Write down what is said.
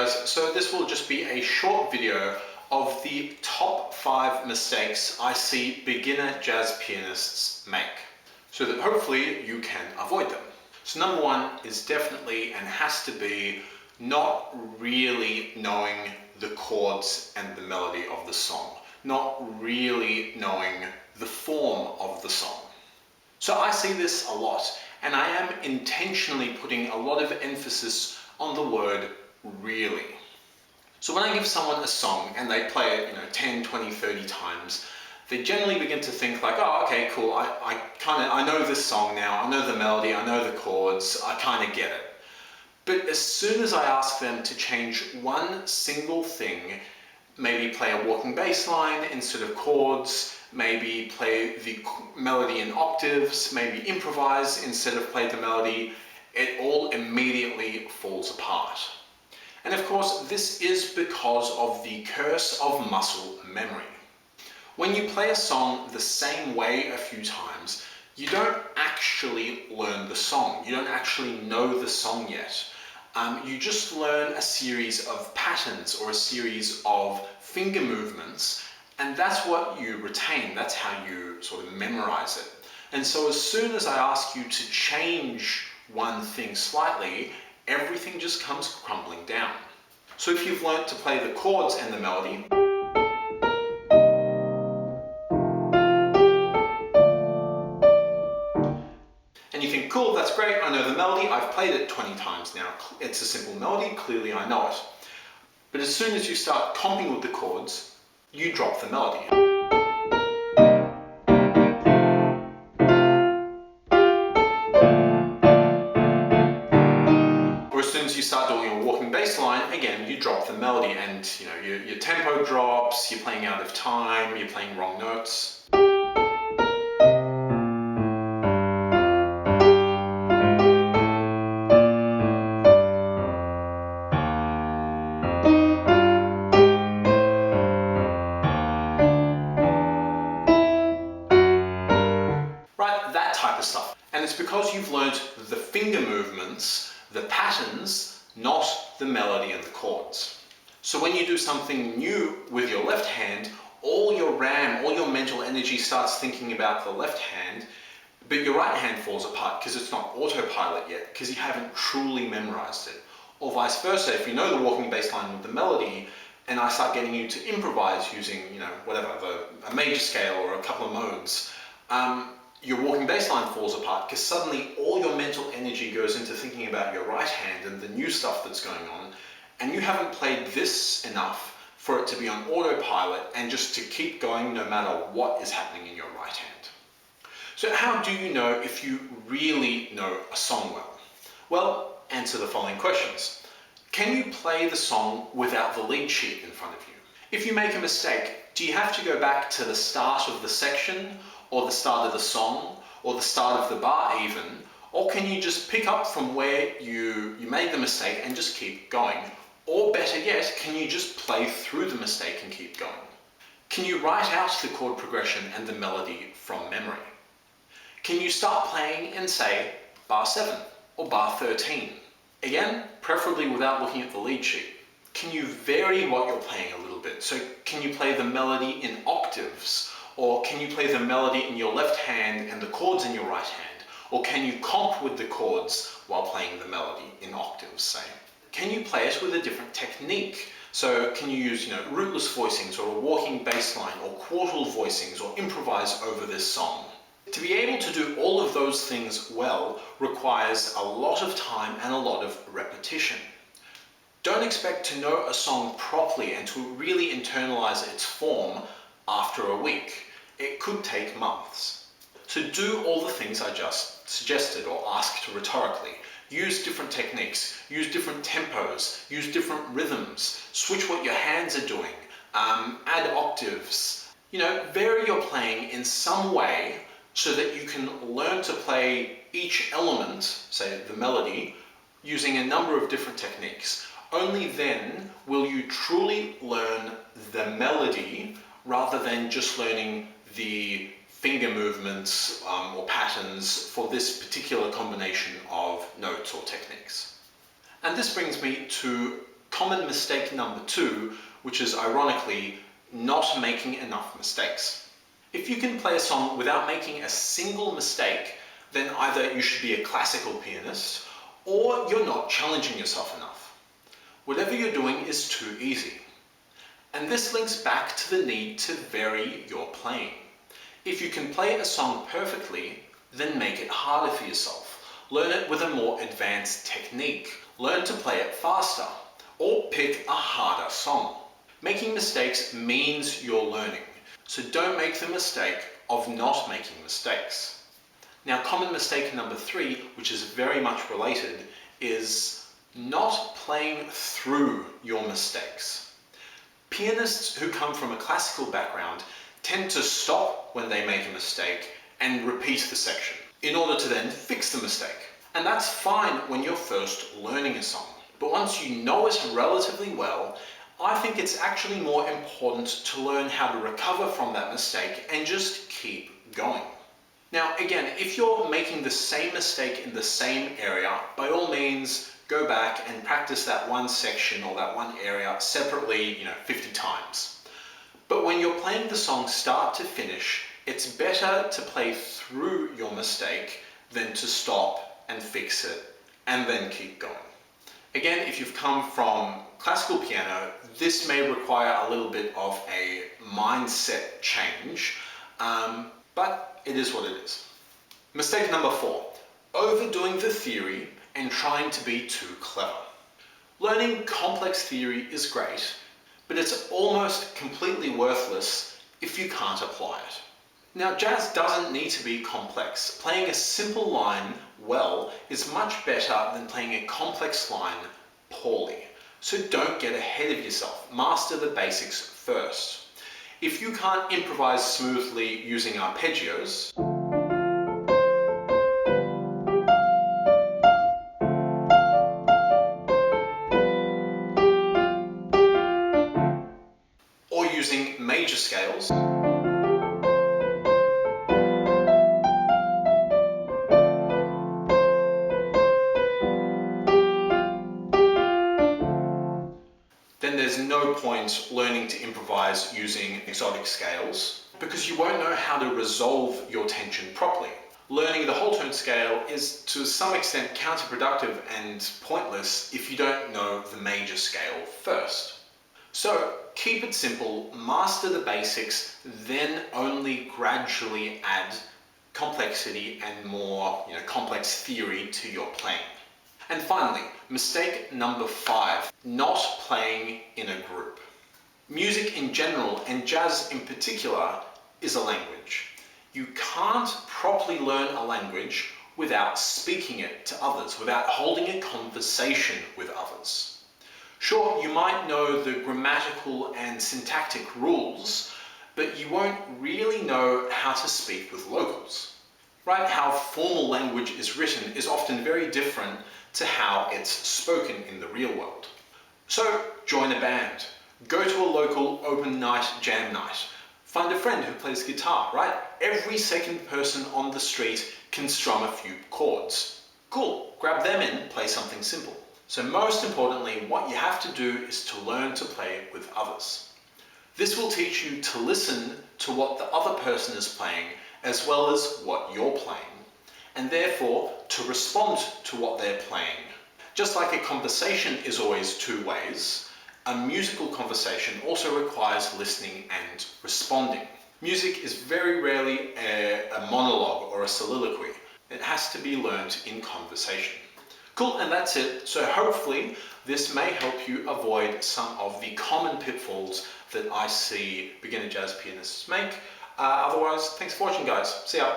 guys, so this will just be a short video of the top 5 mistakes I see beginner jazz pianists make, so that hopefully you can avoid them. So number 1 is definitely and has to be not really knowing the chords and the melody of the song, not really knowing the form of the song. So I see this a lot, and I am intentionally putting a lot of emphasis on the word really. So when I give someone a song and they play it, 10, 20, 30 times, they generally begin to think like, oh, okay, cool, I know this song now, I know the melody, I know the chords, I kind of get it. But as soon as I ask them to change one single thing, maybe play a walking bass line instead of chords, maybe play the melody in octaves, maybe improvise instead of play the melody, it all immediately falls apart. And of course, this is because of the curse of muscle memory. When you play a song the same way a few times, you don't actually learn the song. You don't actually know the song yet. You just learn a series of patterns or a series of finger movements, and that's what you retain. That's how you sort of memorize it. And so as soon as I ask you to change one thing slightly, everything just comes crumbling down. So if you've learnt to play the chords and the melody, and you think, cool, that's great, I know the melody, I've played it 20 times now, it's a simple melody, clearly I know it. But as soon as you start comping with the chords, you drop the melody. Or as soon as you start doing a walking bass line, again, you drop the melody and your tempo drops, you're playing out of time, you're playing wrong notes. That type of stuff. And it's because you've learnt the finger movements, the patterns, not the melody and the chords. So when you do something new with your left hand, all your RAM, all your mental energy starts thinking about the left hand, but your right hand falls apart because it's not autopilot yet, because you haven't truly memorized it. Or vice versa, if you know the walking bass line with the melody, and I start getting you to improvise using, a major scale or a couple of modes, your walking bass line falls apart because suddenly all your mental energy goes into thinking about your right hand and the new stuff that's going on, and you haven't played this enough for it to be on autopilot and just to keep going no matter what is happening in your right hand. So how do you know if you really know a song well? Well, answer the following questions. Can you play the song without the lead sheet in front of you? If you make a mistake, do you have to go back to the start of the section, or the start of the song, or the start of the bar even, or can you just pick up from where you made the mistake and just keep going? Or better yet, can you just play through the mistake and keep going? Can you write out the chord progression and the melody from memory? Can you start playing in, say, bar 7 or bar 13? Again, preferably without looking at the lead sheet. Can you vary what you're playing a little bit? So can you play the melody in octaves? Or can you play the melody in your left hand and the chords in your right hand? Or can you comp with the chords while playing the melody in octaves, say? Can you play it with a different technique? So can you use rootless voicings or a walking bass line or quartal voicings or improvise over this song? To be able to do all of those things well requires a lot of time and a lot of repetition. Don't expect to know a song properly and to really internalize its form after a week. It could take months. So do all the things I just suggested or asked rhetorically. Use different techniques, use different tempos, use different rhythms, switch what your hands are doing, add octaves. Vary your playing in some way so that you can learn to play each element, say the melody, using a number of different techniques. Only then will you truly learn the melody rather than just learning the finger movements or patterns for this particular combination of notes or techniques. And this brings me to common mistake number 2, which is ironically not making enough mistakes. If you can play a song without making a single mistake, then either you should be a classical pianist or you're not challenging yourself enough. Whatever you're doing is too easy. And this links back to the need to vary your playing. If you can play a song perfectly, then make it harder for yourself. Learn it with a more advanced technique. Learn to play it faster, or pick a harder song. Making mistakes means you're learning, so don't make the mistake of not making mistakes. Now, common mistake number 3, which is very much related, is not playing through your mistakes. Pianists who come from a classical background tend to stop when they make a mistake and repeat the section in order to then fix the mistake. And that's fine when you're first learning a song. But once you know it relatively well, I think it's actually more important to learn how to recover from that mistake and just keep going. Now, again, if you're making the same mistake in the same area, by all means, go back and practice that one section or that one area separately, 50 times. But when you're playing the song start to finish, it's better to play through your mistake than to stop and fix it and then keep going. Again, if you've come from classical piano, this may require a little bit of a mindset change, but it is what it is. Mistake number 4, overdoing the theory and trying to be too clever. Learning complex theory is great, but it's almost completely worthless if you can't apply it. Now, jazz doesn't need to be complex. Playing a simple line well is much better than playing a complex line poorly. So don't get ahead of yourself. Master the basics first. If you can't improvise smoothly using arpeggios, or using major scales, then there's no point learning to improvise using exotic scales because you won't know how to resolve your tension properly. Learning the whole tone scale is to some extent counterproductive and pointless if you don't know the major scale first. So keep it simple, master the basics, then only gradually add complexity and more complex theory to your playing. And finally, mistake number 5, not playing in a group. Music in general, and jazz in particular, is a language. You can't properly learn a language without speaking it to others, without holding a conversation with others. Sure, you might know the grammatical and syntactic rules, but you won't really know how to speak with locals. Right? How formal language is written is often very different to how it's spoken in the real world. So join a band, go to a local open night jam night, find a friend who plays guitar, right? Every second person on the street can strum a few chords. Cool, grab them in, play something simple. So most importantly, what you have to do is to learn to play with others. This will teach you to listen to what the other person is playing as well as what you're playing, and therefore to respond to what they're playing. Just like a conversation is always two ways, a musical conversation also requires listening and responding. Music is very rarely a monologue or a soliloquy. It has to be learned in conversation. Cool, and that's it. So hopefully this may help you avoid some of the common pitfalls that I see beginner jazz pianists make. Otherwise, thanks for watching, guys. See ya.